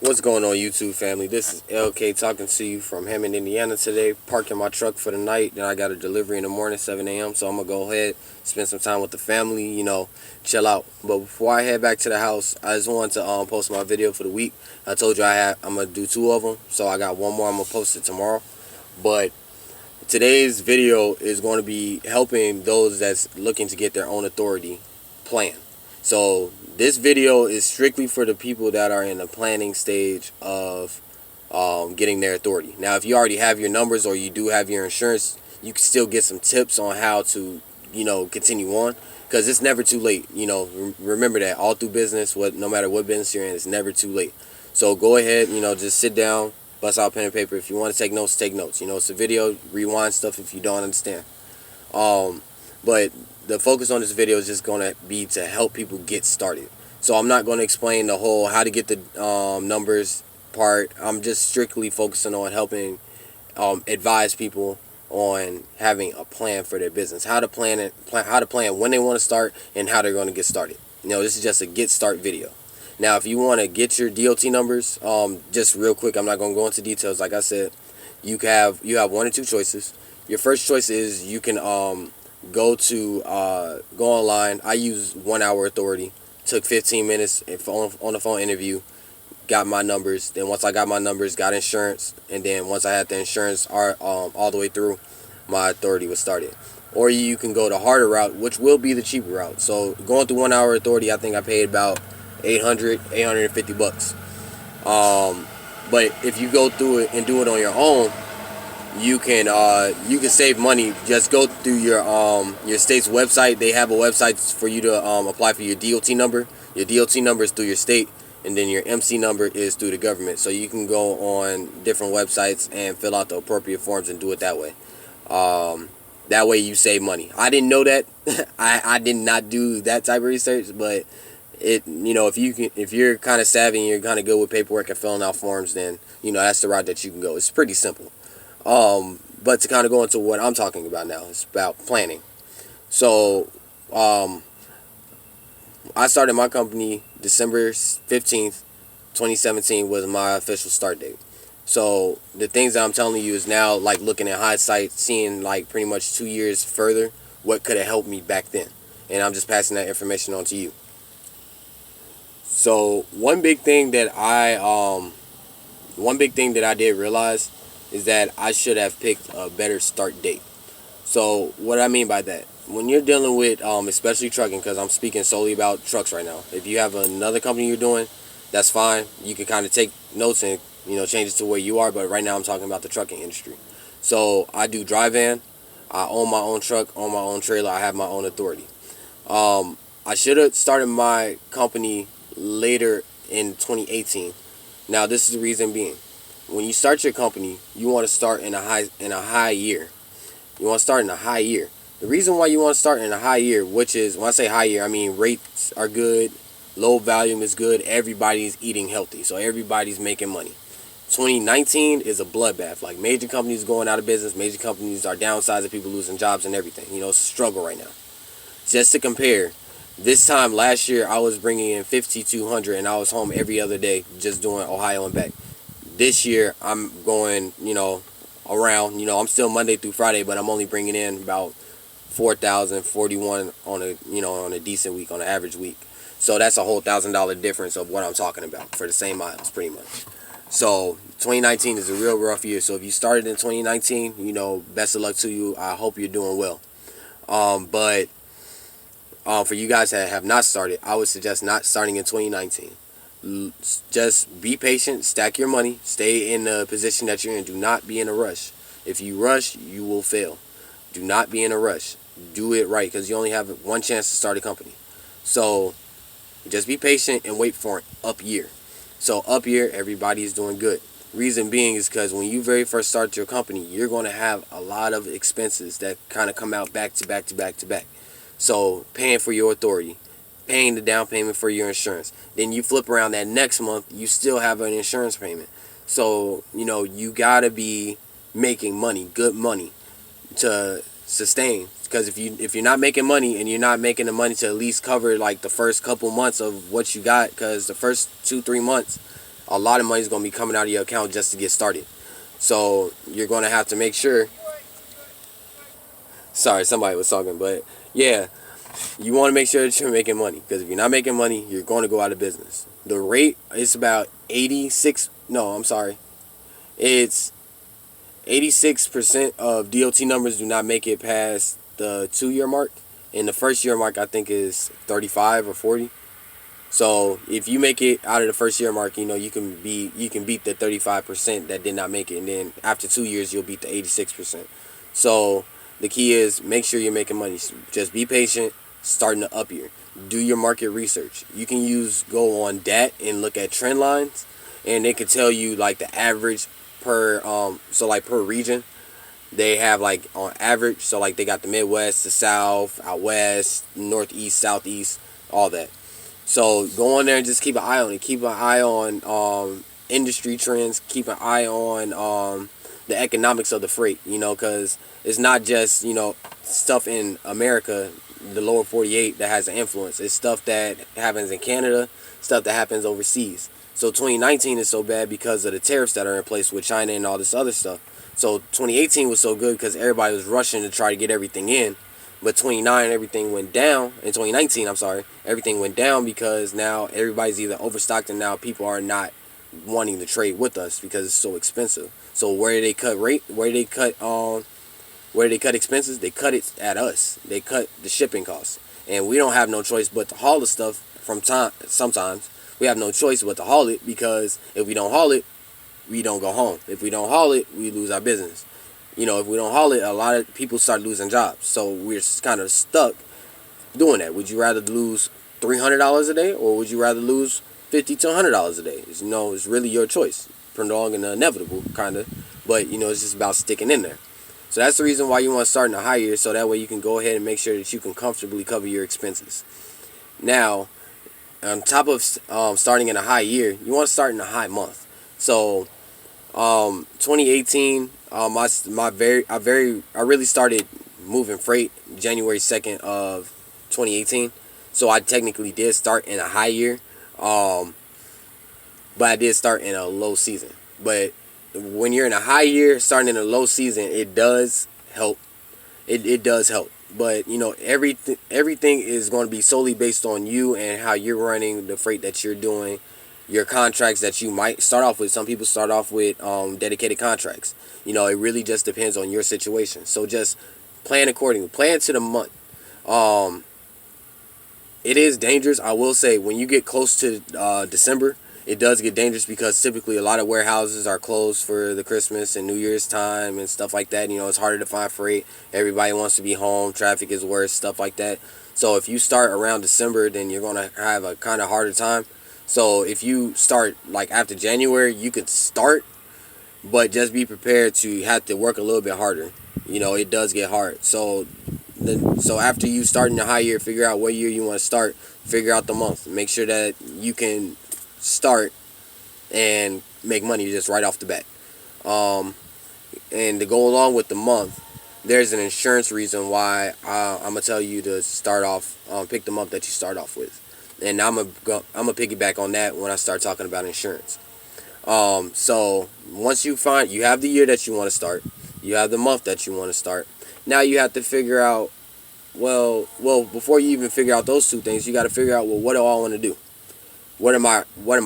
What's going on, YouTube family? This is LK talking to you from Hammond, Indiana today. Parking my truck for the night. Then I got a delivery in the morning, 7 a.m. So I'm going to go ahead, spend some time with the family, chill out. But before I head back to the house, I just wanted to post my video for the week. I told you I'm going to do two of them. So I got one more. I'm going to post it tomorrow. But today's video is going to be helping those that's looking to get their own authority plan. So this video is strictly for the people that are in the planning stage of getting their authority. Now, if you already have your numbers or you do have your insurance, you can still get some tips on how to, continue on, because it's never too late. Remember that all through business, no matter what business you're in, it's never too late. So go ahead, just sit down, bust out pen and paper. If you want to take notes, take notes. It's a video. Rewind stuff if you don't understand. But the focus on this video is just going to be to help people get started. So I'm not going to explain the whole how to get the numbers part. I'm just strictly focusing on helping advise people on having a plan for their business, how to plan it, how to plan when they want to start, and how they're going to get started. This is just a get start video. Now, if you want to get your DOT numbers, just real quick, I'm not going to go into details. Like I said, you have one or two choice. Your first choice is you can go online. I use 1 Hour Authority. Took 15 minutes on the phone interview. Got my numbers. Then once I got my numbers, got insurance, and then once I had the insurance all the way through, my authority was started. Or you can go the harder route, which will be the cheaper route. So going through 1 Hour Authority, I think I paid about $850. But if you go through it and do it on your own, you can save money. Just go through your state's website. They have a website for you to apply for your DOT number. Your DOT number is through your state, and then your MC number is through the government. So you can go on different websites and fill out the appropriate forms and do it that way. That way you save money. I didn't know that. I did not do that type of research, but if you're kind of savvy and you're kind of good with paperwork and filling out forms, then that's the route that you can go. It's pretty simple. But to kind of go into what I'm talking about now, it's about planning. So, I started my company December 15th, 2017 was my official start date. So the things that I'm telling you is now like looking at hindsight, seeing like pretty much 2 years further, what could have helped me back then. And I'm just passing that information on to you. So one big thing that I did realize is that I should have picked a better start date. So what I mean by that, when you're dealing with especially trucking, because I'm speaking solely about trucks right now. If you have another company you're doing, that's fine. You can kind of take notes and change it to where you are. But right now I'm talking about the trucking industry. So I do dry van. I own my own truck, own my own trailer. I have my own authority. I should have started my company later in 2018. Now this is the reason being. When you start your company, you want to start in a high year. You want to start in a high year. The reason why you want to start in a high year, which is, when I say high year, I mean rates are good, low volume is good, everybody's eating healthy, so everybody's making money. 2019 is a bloodbath. Like, major companies going out of business, major companies are downsizing, people losing jobs and everything. It's a struggle right now. Just to compare, this time last year, I was bringing in 5,200 and I was home every other day just doing Ohio and back. This year, I'm going, around, I'm still Monday through Friday, but I'm only bringing in about 4,041 on a decent week, on an average week. So that's a whole $1,000 difference of what I'm talking about for the same miles, pretty much. So 2019 is a real rough year. So if you started in 2019, best of luck to you. I hope you're doing well. But for you guys that have not started, I would suggest not starting in 2019. Just be patient, stack your money, stay in the position that you're in. Do not be in a rush. If you rush, you will fail. Do not be in a rush. Do it right, because you only have one chance to start a company. So just be patient and wait for an up year. So up year, everybody is doing good. Reason being is because when you very first start your company, you're going to have a lot of expenses that kind of come out back to back to back to back. So paying for your authority, paying the down payment for your insurance. Then you flip around that next month, you still have an insurance payment. So, you got to be making money, good money, to sustain. Because if you're not making money and you're not making the money to at least cover like the first couple months of what you got, because the first 2-3 months a lot of money is going to be coming out of your account just to get started. So you're going to have to make sure. Sorry, somebody was talking, but yeah, you want to make sure that you're making money, because if you're not making money, you're going to go out of business. The rate is about 86. No, I'm sorry. It's 86% of DOT numbers do not make it past the 2 year mark, and the first year mark I think is 35 or 40. So if you make it out of the first year mark, you can beat the 35% that did not make it, and then after 2 years you'll beat the 86%. So the key is make sure you're making money. Just be patient. Starting the up year, do your market research. You can go on DAT and look at trend lines, and they could tell you like the average per like per region. They have like on average, so like they got the Midwest, the South, out West, Northeast, Southeast, all that. So go on there and just keep an eye on it. Keep an eye on industry trends. Keep an eye on the economics of the freight. Because it's not just stuff in America, the lower 48, that has an influence. It's stuff that happens in Canada, stuff that happens overseas. So 2019 is so bad because of the tariffs that are in place with China and all this other stuff. So 2018 was so good because everybody was rushing to try to get everything in. But 29, everything went down. In 2019, I'm sorry, everything went down because now everybody's either overstocked and now people are not wanting to trade with us because it's so expensive. So where do they cut rate? Where do they cut expenses? They cut it at us. They cut the shipping costs, and we don't have no choice but to haul the stuff from time. Sometimes we have no choice but to haul it, because if we don't haul it, we don't go home. If we don't haul it, we lose our business. If we don't haul it, a lot of people start losing jobs. So we're kind of stuck doing that. Would you rather lose $300 a day, or would you rather lose $50 to $100 a day? It's really your choice. Prolonging the inevitable, kind of. But, it's just about sticking in there. So that's the reason why you want to start in a high year, so that way you can go ahead and make sure that you can comfortably cover your expenses. Now, on top of starting in a high year, you want to start in a high month. So 2018, I really started moving freight January 2nd of 2018. So I technically did start in a high year, but I did start in a low season. But when you're in a high year, starting in a low season, it does help. It does help. But everything is going to be solely based on you and how you're running the freight that you're doing, your contracts that you might start off with. Some people start off with dedicated contracts. It really just depends on your situation. So just plan accordingly. Plan to the month. It is dangerous, I will say, when you get close to December. It does get dangerous because typically a lot of warehouses are closed for the Christmas and New Year's time and stuff like that. It's harder to find freight. Everybody wants to be home. Traffic is worse, stuff like that. So if you start around December, then you're going to have a kind of harder time. So if you start like after January, you could start, but just be prepared to have to work a little bit harder. It does get hard. So after you start in the high year, figure out what year you want to start. Figure out the month. Make sure that you can start and make money just right off the bat. And to go along with the month, there's an insurance reason why I'm gonna tell you to start off, pick the month that you start off with, and I'm gonna piggyback on that when I start talking about insurance. So once you have the year that you want to start, you have the month that you want to start. Now you have to figure out, well, before you even figure out those two things, you got to figure out, well, what do I want to do? What am I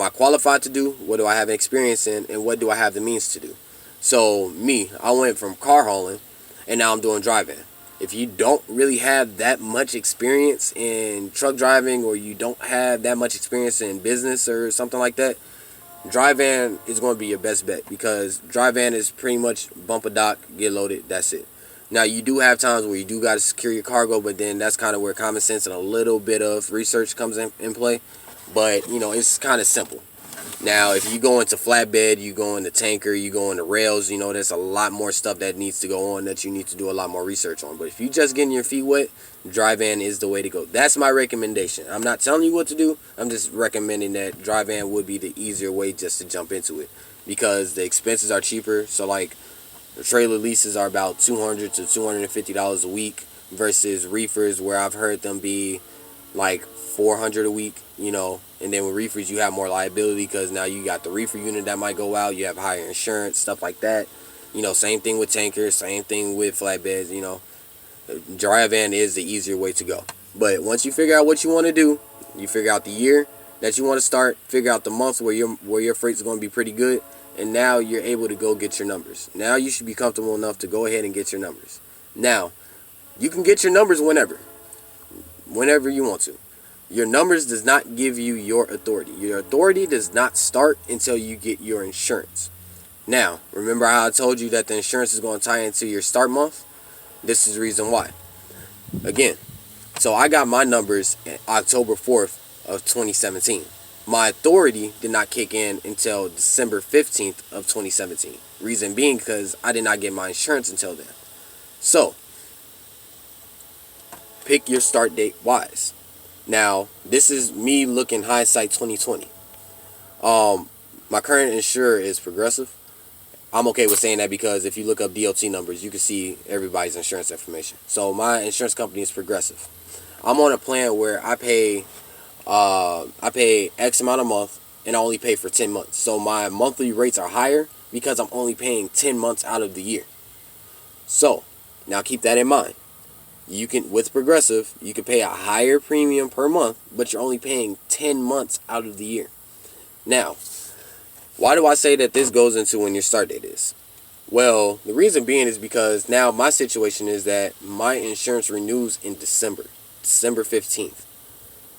qualified to do? What do I have experience in? And what do I have the means to do? So I went from car hauling, and now I'm doing driving. If you don't really have that much experience in truck driving, or you don't have that much experience in business or something like that, dry van is going to be your best bet, because dry van is pretty much bump a dock, get loaded, that's it. Now, you do have times where you do got to secure your cargo, but then that's kind of where common sense and a little bit of research comes in play. But, it's kind of simple. Now, if you go into flatbed, you go into tanker, you go into rails, there's a lot more stuff that needs to go on that you need to do a lot more research on. But if you just getting your feet wet, dry van is the way to go. That's my recommendation. I'm not telling you what to do. I'm just recommending that dry van would be the easier way just to jump into it, because the expenses are cheaper. So, like, the trailer leases are about $200 to $250 a week versus reefers, where I've heard them be like 400 a week, and then with reefers you have more liability because now you got the reefer unit that might go out, you have higher insurance, stuff like that. Same thing with tankers, same thing with flatbeds. Dry van is the easier way to go. But once you figure out what you want to do, you figure out the year that you want to start, figure out the month where your freight's going to be pretty good, and now you're able to go get your numbers. Now you should be comfortable enough to go ahead and get your numbers. Now, you can get your numbers whenever you want to. Your numbers does not give you your authority. Your authority does not start until you get your insurance. Now, remember how I told you that the insurance is going to tie into your start month? This is the reason why. Again, so I got my numbers October 4th of 2017. My authority did not kick in until December 15th of 2017. Reason being because I did not get my insurance until then. So, pick your start date wise. Now, this is me looking hindsight 2020. My current insurer is Progressive. I'm okay with saying that because if you look up DOT numbers, you can see everybody's insurance information. So my insurance company is Progressive. I'm on a plan where I pay X amount a month and I only pay for 10 months. So my monthly rates are higher because I'm only paying 10 months out of the year. So now keep that in mind. With Progressive, you can pay a higher premium per month, but you're only paying 10 months out of the year. Now, why do I say that this goes into when your start date is? Well, the reason being is because now my situation is that my insurance renews in December 15th.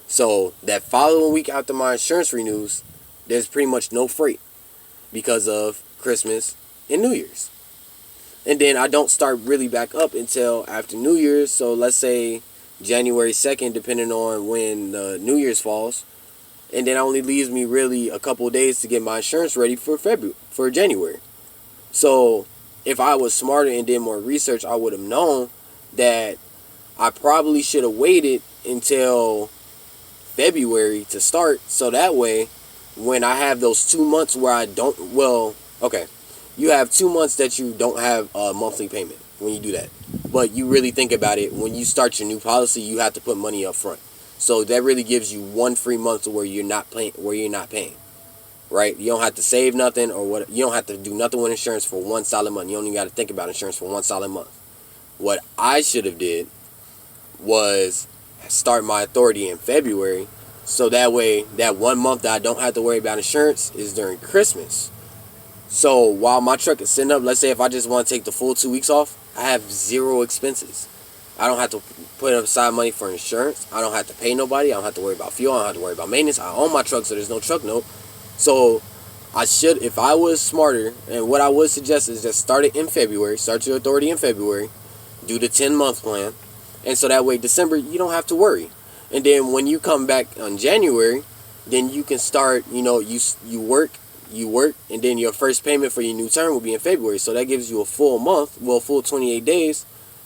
So that following week after my insurance renews, there's pretty much no freight because of Christmas and New Year's. And then I don't start really back up until after New Year's. So let's say January 2nd, depending on when the New Year's falls. And then it only leaves me really a couple of days to get my insurance ready for January. So if I was smarter and did more research, I would have known that I probably should have waited until February to start. So that way, when I have those 2 months where you have 2 months that you don't have a monthly payment when you do that. But you really think about it, when you start your new policy, you have to put money up front. So that really gives you one free month where you're not paying, right? You don't have to save nothing you don't have to do nothing with insurance for one solid month. You don't even got to think about insurance for one solid month. What I should have did was start my authority in February, so that way that 1 month that I don't have to worry about insurance is during Christmas. So while my truck is sitting up, let's say if I just want to take the full 2 weeks off, I have zero expenses. I don't have to put aside money for insurance. I don't have to pay nobody. I don't have to worry about fuel. I don't have to worry about maintenance. I own my truck, so there's no truck note. So if I was smarter, and what I would suggest is just start it in February. Start your authority in February. Do the 10-month plan. And so that way, December, you don't have to worry. And then when you come back on January, then you can start, you work, and then your first payment for your new term will be in February. So that gives you a full month, full 28 days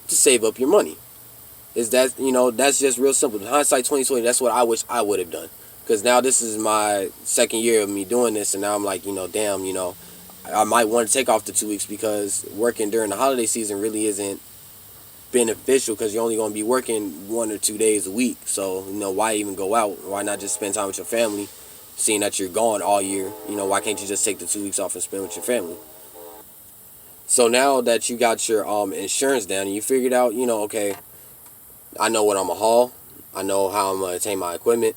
to save up your money. That's just real simple. Hindsight 2020, that's what I wish I would have done. Because now this is my second year of me doing this, and now I'm like, damn, I might want to take off the 2 weeks because working during the holiday season really isn't beneficial because you're only going to be working 1 or 2 days a week. So, why even go out? Why not just spend time with your family, seeing that you're gone all year? Why can't you just take the 2 weeks off and spend with your family? So now that you got your insurance down and you figured out, okay, I know what I'm going to haul. I know how I'm going to take my equipment.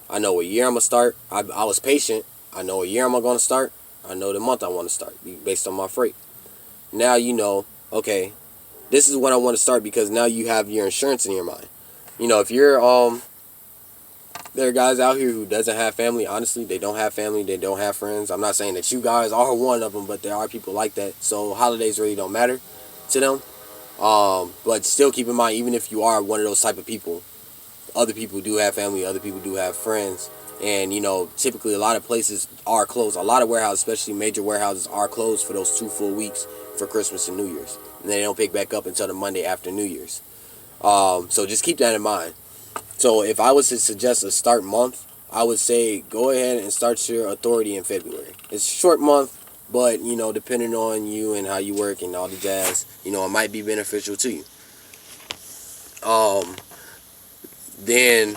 I know what year I'm going to start. I was patient. I know what year I'm going to start. I know the month I want to start based on my freight. Now okay, this is when I want to start because now you have your insurance in your mind. If you're there are guys out here who doesn't have family. Honestly, they don't have family. They don't have friends. I'm not saying that you guys are one of them, but there are people like that. So holidays really don't matter to them. But still keep in mind, even if you are one of those type of people, other people do have family. Other people do have friends. And, typically a lot of places are closed. A lot of warehouses, especially major warehouses, are closed for those 2 full weeks for Christmas and New Year's. And they don't pick back up until the Monday after New Year's. So just keep that in mind. So if I was to suggest a start month, I would say go ahead and start your authority in February. It's a short month, but, depending on you and how you work and all the jazz, it might be beneficial to you. Then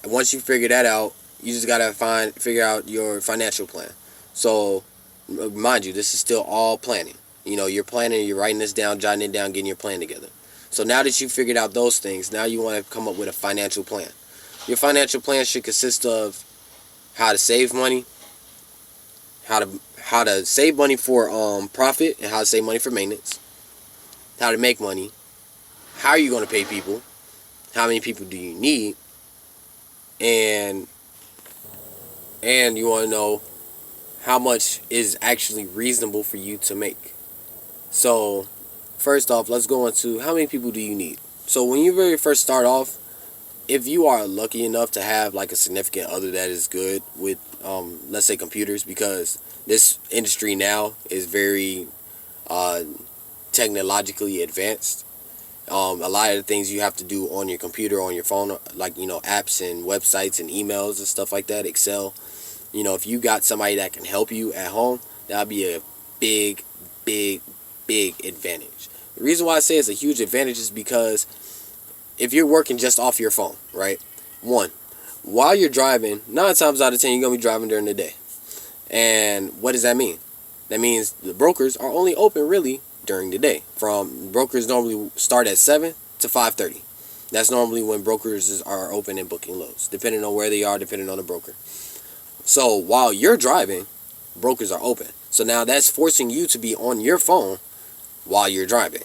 once you figure that out, you just gotta figure out your financial plan. So, mind you, this is still all planning. You're planning, you're writing this down, jotting it down, getting your plan together. So now that you figured out those things, now you want to come up with a financial plan. Your financial plan should consist of how to save money, how to save money for profit, and how to save money for maintenance, how to make money, how are you going to pay people, how many people do you need, and you want to know how much is actually reasonable for you to make. So first off, let's go into how many people do you need. So when you very first start off, if you are lucky enough to have like a significant other that is good with let's say computers, because this industry now is very uh, technologically advanced. A lot of the things you have to do on your computer, on your phone, like apps and websites and emails and stuff like that, Excel. If you got somebody that can help you at home, that'll be a big, big, big advantage. The reason why I say it's a huge advantage is because if you're working just off your phone, right? One, while you're driving, 9 times out of 10 you're gonna be driving during the day. And what does that mean? That means the brokers are only open really during the day. Brokers normally start at 7 to 5:30. That's normally when brokers are open and booking loads, depending on where they are, depending on the broker. So while you're driving, brokers are open. So now that's forcing you to be on your phone while you're driving.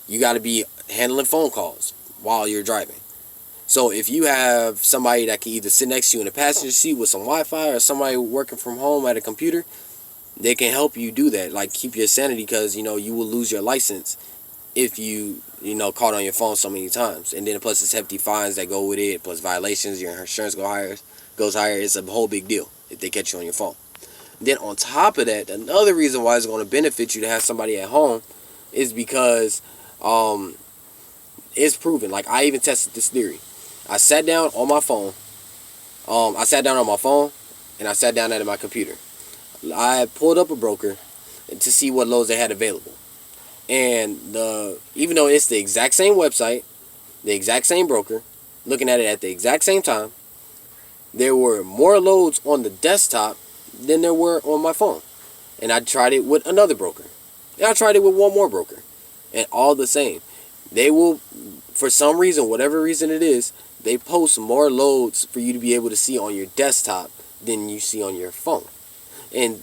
You got to be handling phone calls while you're driving. So if you have somebody that can either sit next to you in the passenger seat with some Wi-Fi, or somebody working from home at a computer, they can help you do that. Like, keep your sanity, because you will lose your license if you caught on your phone so many times. And then plus it's hefty fines that go with it, plus violations, your insurance goes higher. It's a whole big deal if they catch you on your phone. Then on top of that, another reason why it's going to benefit you to have somebody at home is because it's proven. Like, I even tested this theory. I sat down on my phone. I sat down on my phone, and I sat down at my computer. I pulled up a broker to see what loads they had available. And even though it's the exact same website, the exact same broker, looking at it at the exact same time, there were more loads on the desktop than there were on my phone. And I tried it with another broker. And I tried it with one more broker. And all the same. They will, for some reason, whatever reason it is, they post more loads for you to be able to see on your desktop than you see on your phone. And,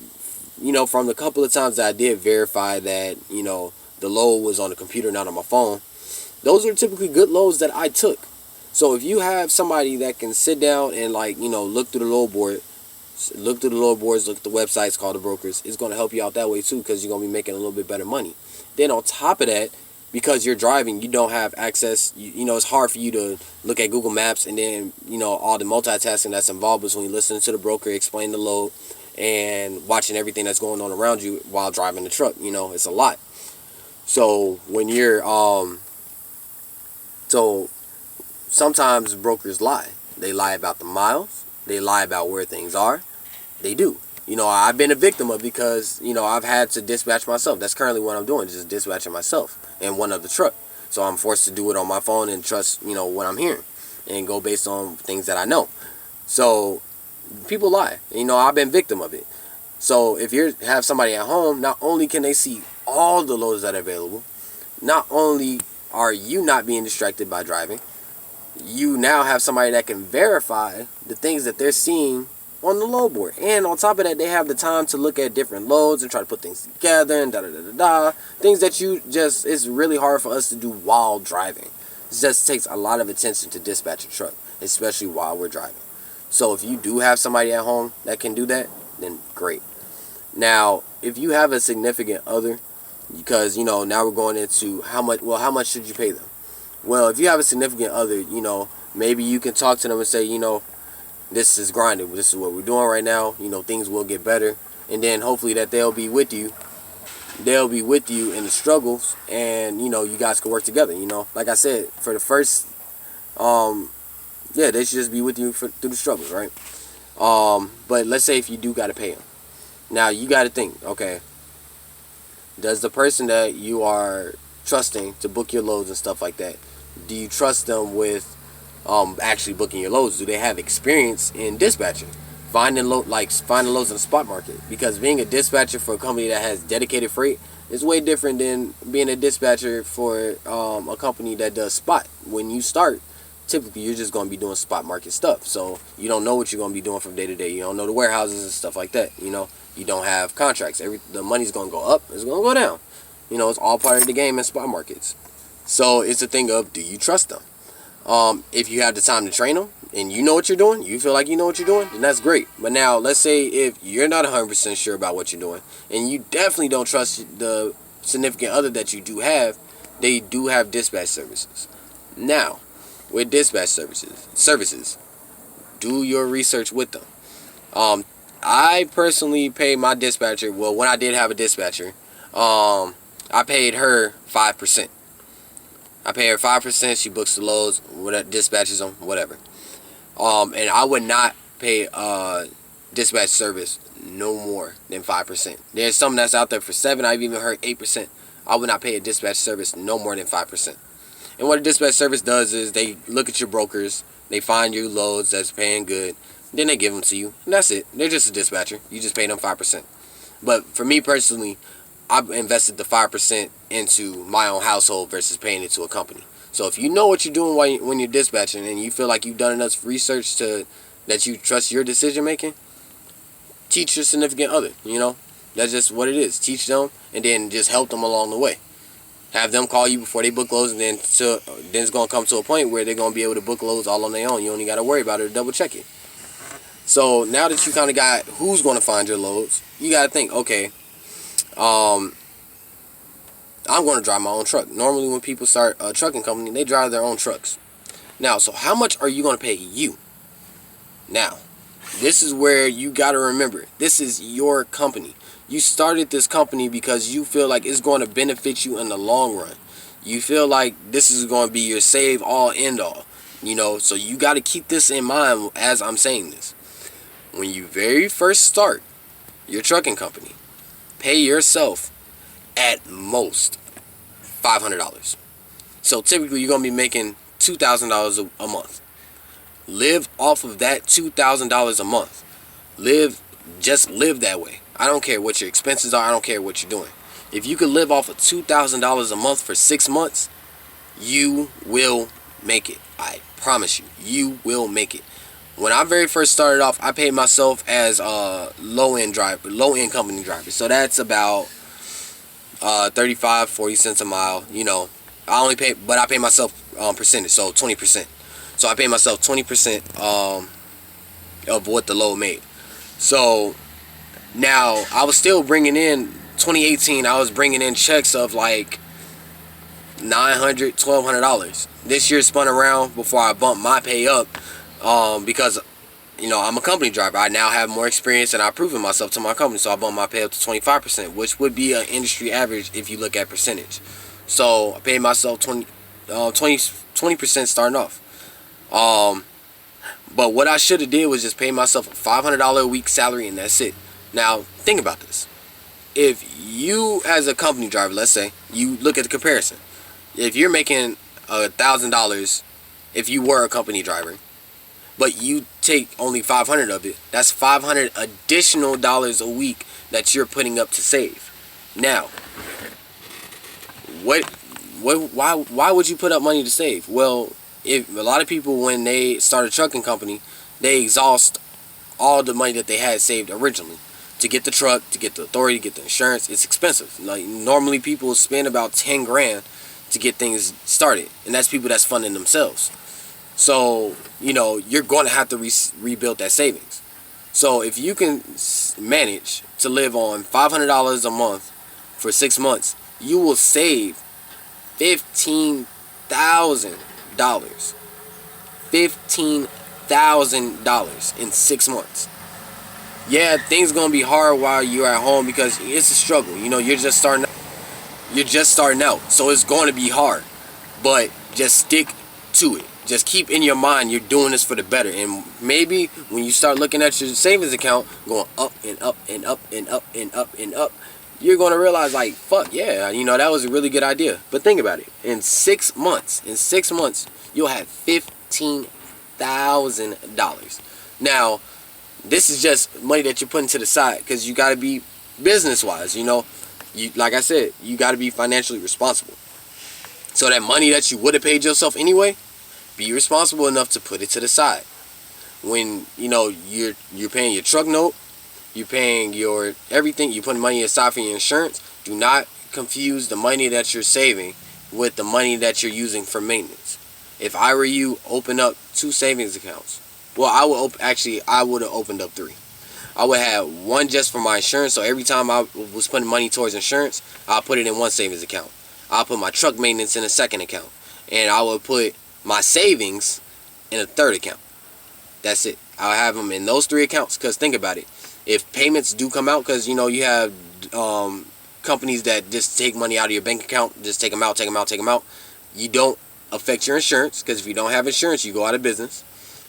from the couple of times that I did verify that, the load was on the computer, not on my phone, those are typically good loads that I took. So if you have somebody that can sit down and look through the load board, look through the load boards, look at the websites, call the brokers, it's going to help you out that way too, because you're going to be making a little bit better money. Then on top of that, because you're driving, you don't have access, it's hard for you to look at Google Maps and then, all the multitasking that's involved between listening to the broker explain the load and watching everything that's going on around you while driving the truck. It's a lot. So when you're, so sometimes brokers lie. They lie about the miles. They lie about where things are. They do. I've been a victim of it because, I've had to dispatch myself. That's currently what I'm doing, just dispatching myself in one other truck. So I'm forced to do it on my phone and trust, what I'm hearing and go based on things that I know. So people lie. I've been victim of it. So if you have somebody at home, not only can they see all the loads that are available, not only are you not being distracted by driving, you now have somebody that can verify the things that they're seeing on the load board. And on top of that, they have the time to look at different loads and try to put things together and da-da-da-da-da. Things that it's really hard for us to do while driving. It just takes a lot of attention to dispatch a truck, especially while we're driving. So if you do have somebody at home that can do that, then great. Now, if you have a significant other, because, now we're going into how much should you pay them? Well, if you have a significant other, maybe you can talk to them and say, this is grinding. This is what we're doing right now. Things will get better. And then hopefully that they'll be with you. They'll be with you in the struggles, and, you guys can work together. Like I said, for the first, they should just be with you through the struggles, right? But let's say if you do got to pay them. Now, you got to think, okay, does the person that you are trusting to book your loads and stuff like that, do you trust them with actually booking your loads? Do they have experience in dispatching? Finding loads in the spot market, because being a dispatcher for a company that has dedicated freight is way different than being a dispatcher for a company that does spot. When you start, typically you're just going to be doing spot market stuff, so you don't know what you're going to be doing from day to day. You don't know the warehouses and stuff like that. You don't have contracts. The money's going to go up, it's going to go down. It's all part of the game in spot markets. So it's a thing of, do you trust them? If you have the time to train them and you know what you're doing, you feel like you know what you're doing, then that's great. But now, let's say if you're not 100% sure about what you're doing, and you definitely don't trust the significant other that you do have, they do have dispatch services. Now, with dispatch services, do your research with them. I personally paid my dispatcher, well, when I did have a dispatcher, I paid her 5%. I pay her 5%. She books the loads, whatever, dispatches them, whatever. And I would not pay dispatch service no more than 5%. There's some that's out there for 7. I've even heard 8%. I would not pay a dispatch service no more than 5%. And what a dispatch service does is they look at your brokers, they find you loads that's paying good, then they give them to you, and that's it. They're just a dispatcher. You just pay them 5%. But for me personally, I've invested the 5% into my own household versus paying it to a company. So if you know what you're doing when you're dispatching, and you feel like you've done enough research that you trust your decision making, teach your significant other. That's just what it is. Teach them, and then just help them along the way. Have them call you before they book loads, and then it's gonna come to a point where they're gonna be able to book loads all on their own. You only gotta worry about it or double check it. So now that you kind of got who's gonna find your loads, you gotta think, okay, I'm going to drive my own truck. Normally when people start a trucking company, they drive their own trucks. Now, so how much are you going to pay you? Now, this is where you got to remember, this is your company. You started this company because you feel like it's going to benefit you in the long run. You feel like this is going to be your save all end all. So you got to keep this in mind as I'm saying this. When you very first start your trucking company, pay yourself at most $500. So typically you're going to be making $2,000 a month. Live off of that $2,000 a month. Just live that way. I don't care what your expenses are. I don't care what you're doing. If you can live off of $2,000 a month for 6 months, you will make it. I promise you, you will make it. When I very first started off, I paid myself as a low-end company driver. So that's about 35-40 cents a mile. I pay myself percentage, so 20%. So I pay myself 20% of what the load made. So now I was still bringing in 2018. I was bringing in checks of like $900, $1,200. This year spun around before I bumped my pay up. Because I'm a company driver. I now have more experience, and I've proven myself to my company, so I bumped my pay up to 25%, which would be an industry average if you look at percentage. So I paid myself 20% starting off. But what I should have did was just pay myself a $500 a week salary, and that's it. Now think about this. If you, as a company driver, let's say you look at the comparison. If you're making $1,000, if you were a company driver, but you take only 500 of it, that's 500 additional dollars a week that you're putting up to save. Now, why would you put up money to save? Well, if a lot of people, when they start a trucking company, they exhaust all the money that they had saved originally. To get the truck, to get the authority, to get the insurance, it's expensive. Normally people spend about 10 grand to get things started, and that's people that's funding themselves. So, you're going to have to rebuild that savings. So if you can manage to live on $500 a month for 6 months, you will save $15,000. $15,000 in 6 months. Yeah, things going to be hard while you're at home because it's a struggle. You're just starting out. So it's going to be hard. But just stick to it. Just keep in your mind you're doing this for the better. And maybe when you start looking at your savings account going up and up and up and up and up and up, you're going to realize, like, fuck yeah, that was a really good idea. But think about it. In 6 months, you'll have $15,000 $1,000. Now, this is just money that you're putting to the side because you got to be business wise. Like I said, you got to be financially responsible. So that money that you would have paid yourself anyway, be responsible enough to put it to the side. When you're paying your truck note, you're paying your everything, you're putting money aside for your insurance. Do not confuse the money that you're saving with the money that you're using for maintenance. If I were you, open up 2 savings accounts. Well, I would have opened up 3. I would have one just for my insurance. So every time I was putting money towards insurance, I'll put it in one savings account. I'll put my truck maintenance in a second account, and I would put my savings in a third account. That's it. I'll have them in those 3 accounts. Because think about it. If payments do come out, because you have companies that just take money out of your bank account, just take them out. You don't affect your insurance, because if you don't have insurance, you go out of business.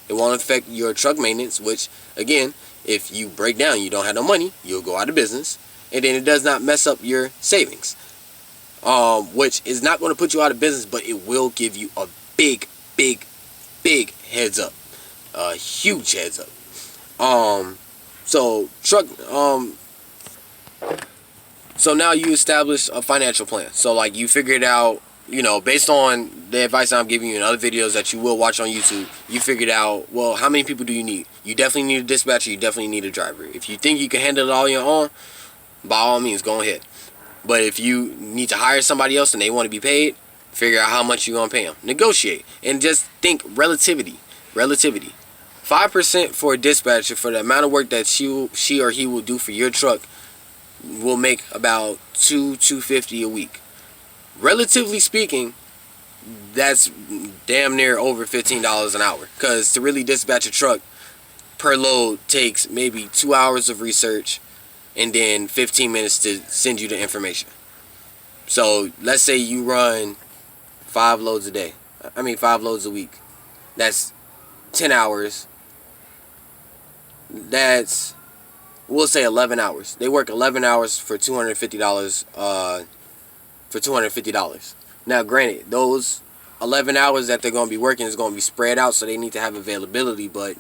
It won't affect your truck maintenance, which, again, if you break down, you don't have no money, you'll go out of business. And then it does not mess up your savings, which is not going to put you out of business, but it will give you a big heads up. A huge heads up. So now you establish a financial plan. So like you figured out, based on the advice I'm giving you in other videos that you will watch on YouTube, you figured out, well, how many people do you need? You definitely need a dispatcher, you definitely need a driver. If you think you can handle it all on your own, by all means, go ahead. But if you need to hire somebody else and they want to be paid, figure out how much you're going to pay them. Negotiate. And just think relativity. 5% for a dispatcher for the amount of work that she or he will do for your truck will make about $250 a week. Relatively speaking, that's damn near over $15 an hour. Because to really dispatch a truck per load takes maybe 2 hours of research and then 15 minutes to send you the information. So let's say you run 5 loads a week. That's 10 hours. That's, we'll say 11 hours. They work 11 hours for $250. Now, granted, those 11 hours that they're going to be working is going to be spread out, so they need to have availability. But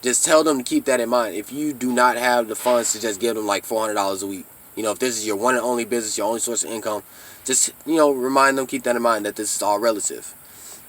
just tell them to keep that in mind. If you do not have the funds to just give them like $400 a week, if this is your one and only business, your only source of income, just remind them, keep that in mind, that this is all relative.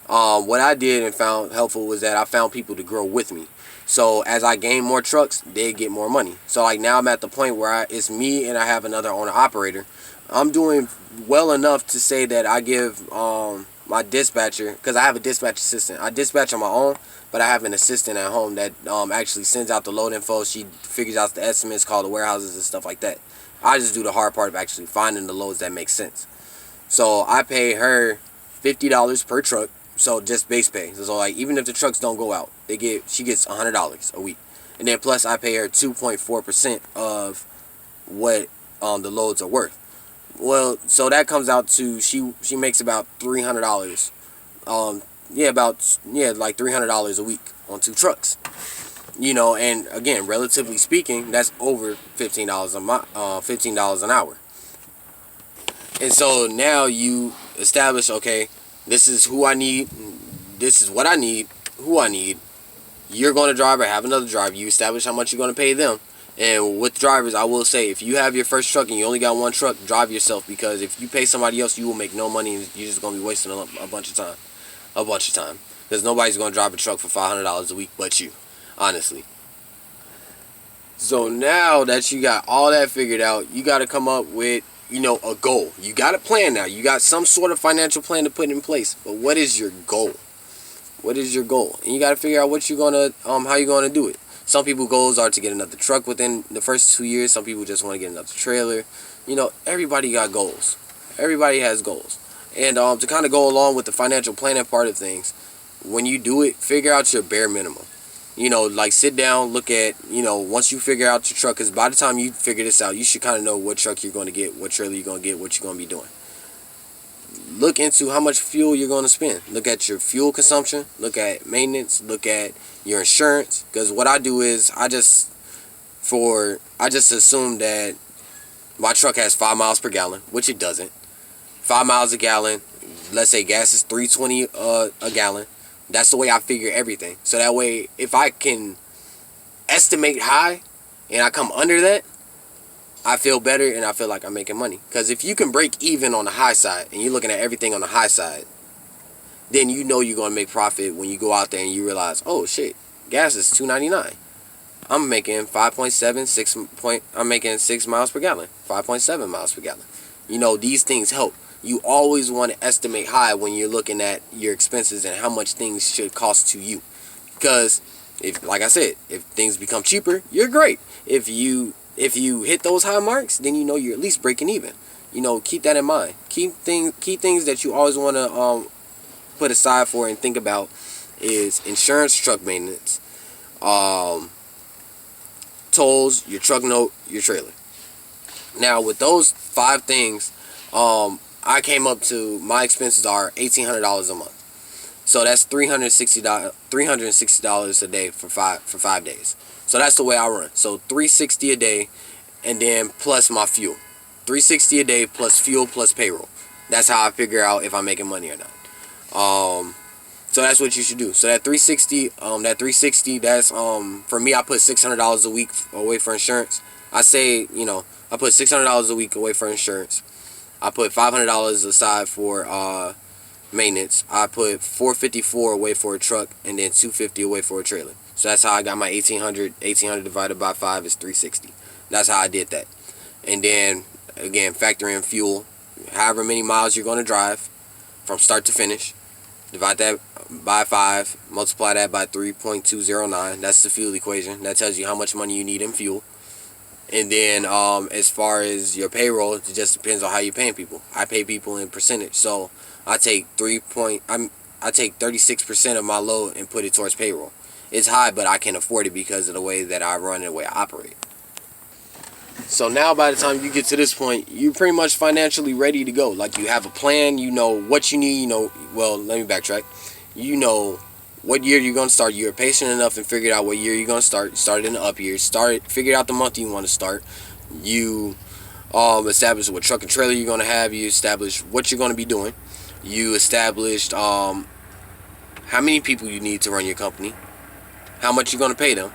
What I did and found helpful was that I found people to grow with me. So as I gain more trucks, they get more money. So like now I'm at the point where it's me and I have another owner operator. I'm doing well enough to say that I give my dispatcher, because I have a dispatch assistant. I dispatch on my own, but I have an assistant at home that actually sends out the load info. She figures out the estimates, call the warehouses and stuff like that. I just do the hard part of actually finding the loads that make sense. So I pay her $50 per truck. So just base pay. So like even if the trucks don't go out, she gets $100 a week. And then plus I pay her 2.4% of what the loads are worth. Well, so that comes out to she makes about $300. Like $300 a week on 2 trucks. And again, relatively speaking, that's over $15 an hour. And so now you establish, okay, this is who I need. This is what I need. Who I need. You're going to drive or have another driver. You establish how much you're going to pay them. And with drivers, I will say, if you have your first truck and you only got one truck, drive yourself. Because if you pay somebody else, you will make no money. And you're just going to be wasting a bunch of time. Because nobody's going to drive a truck for $500 a week but you. Honestly. So now that you got all that figured out, you got to come up with a goal. You got a plan now. You got some sort of financial plan to put in place. But what is your goal? What is your goal? And you got to figure out what you're gonna, how you're gonna do it. Some people's goals are to get another truck within the first 2 years. Some people just want to get another trailer. Everybody got goals. Everybody has goals. And to kind of go along with the financial planning part of things, when you do it, figure out your bare minimum. Like sit down, look at, once you figure out your truck, because by the time you figure this out, you should kind of know what truck you're going to get, what trailer you're going to get, what you're going to be doing. Look into how much fuel you're going to spend. Look at your fuel consumption. Look at maintenance. Look at your insurance. Because what I do is I just assume that my truck has 5 miles per gallon, which it doesn't. 5 miles a gallon. Let's say gas is $3.20 a gallon. That's the way I figure everything. So that way, if I can estimate high and I come under that, I feel better and I feel like I'm making money. Because if you can break even on the high side and you're looking at everything on the high side, then you know you're going to make profit when you go out there and you realize, oh shit, gas is $2.99. I'm making 5.7, 6 point, I'm making 6 miles per gallon, 5.7 miles per gallon. You know, these things help. You always want to estimate high when you're looking at your expenses and how much things should cost to you. Because if, like I said, if things become cheaper, you're great. If you hit those high marks, then you know you're at least breaking even. You know, keep that in mind. Key things that you always want to put aside for and think about is insurance, truck maintenance, tolls, your truck note, your trailer. Now, with those 5 things, I came up to, my expenses are $1,800 a month. So that's $360 a day for 5 days. So that's the way I run. So $360 a day, and then plus my fuel. $360 a day plus fuel plus payroll. That's how I figure out if I'm making money or not. So that's what you should do. So that 360, that's for me. I put $600 a week away for insurance. I say, you know, I put $600 a week away for insurance. I put $500 aside for maintenance. I put $454 away for a truck, and then $250 away for a trailer. So that's how I got my 1800. 1800 divided by 5 is 360. That's how I did that. And then again, factor in fuel, however many miles you're going to drive from start to finish. Divide that by 5, multiply that by 3.209. That's the fuel equation. That tells you how much money you need in fuel. And then as far as your payroll, it just depends on how you're paying people. I pay people in percentage. So I take 36% of my load and put it towards payroll. It's high, but I can afford it because of the way that I run and the way I operate. So now by the time you get to this point, you're pretty much financially ready to go. Like, you have a plan, you know what you need, well, let me backtrack. You know what year you're going to start. You're patient enough and figured out what year you're going to start. Started in the up year. Figured out the month you want to start. You established what truck and trailer you're going to have. You established what you're going to be doing. You established how many people you need to run your company, how much you're going to pay them,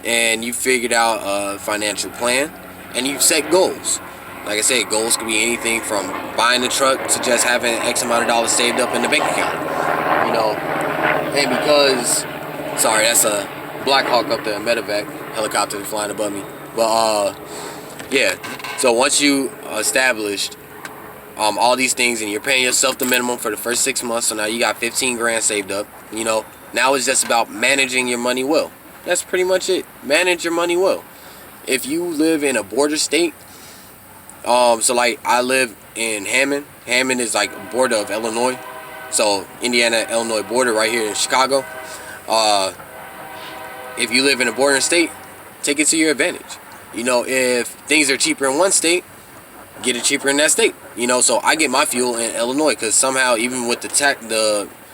and you figured out a financial plan, and you set goals. Like I said, goals could be anything from buying the truck to just having X amount of dollars saved up in the bank account. You know, and because, sorry, that's a Black Hawk up there, medevac helicopter flying above me. But yeah. So once you established all these things, and you're paying yourself the minimum for the first 6 months, so now you got 15 grand saved up. You know, now it's just about managing your money well. That's pretty much it. Manage your money well. If you live in a border state, so like I live in Hammond. Hammond is like a border of Illinois. So Indiana-Illinois border right here in Chicago. If you live in a bordering state, take it to your advantage. You know, if things are cheaper in one state, get it cheaper in that state. You know, so I get my fuel in Illinois because somehow, even with the